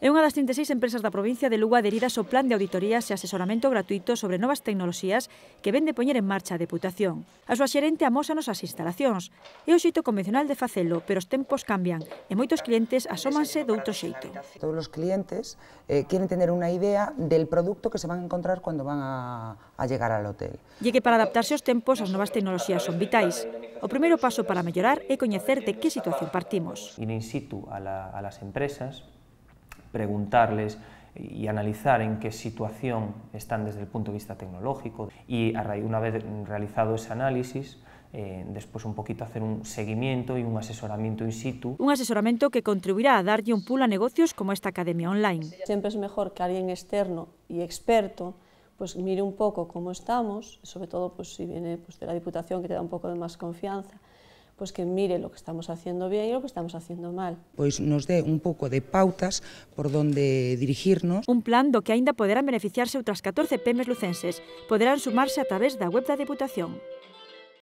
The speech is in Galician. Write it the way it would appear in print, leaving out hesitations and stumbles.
É unha das 36 empresas da provincia de Lugo adheridas ao plan de auditorías e asesoramento gratuito sobre novas tecnoloxías que ven de poñer en marcha a Deputación. A súa xerente amósanos as instalacións. É o xeito convencional de facelo, pero os tempos cambian e moitos clientes asómanse doutro xeito. Todos os clientes quieren tener unha idea del producto que se van a encontrar cuando van a llegar al hotel. E que para adaptarse aos tempos as novas tecnoloxías son vitais. O primeiro paso para mellorar é coñecer de que situación partimos. Ir in situ a las empresas, preguntarles y analizar en qué situación están desde el punto de vista tecnológico y una vez realizado ese análisis, después un poquito hacer un seguimiento y un asesoramiento in situ. Un asesoramento que contribuirá a darlle un pool a negocios como esta academia online. Siempre es mejor que alguien externo y experto pues mire un poco cómo estamos, sobre todo pues si viene pues de la Diputación, que te da un poco de más confianza, pues que mire lo que estamos haciendo bien y lo que estamos haciendo mal. Pois nos dé un pouco de pautas por donde dirigirnos. Un plan do que aínda poderán beneficiarse outras 14 PEMEs lucenses. Poderán sumarse a través da web da Deputación.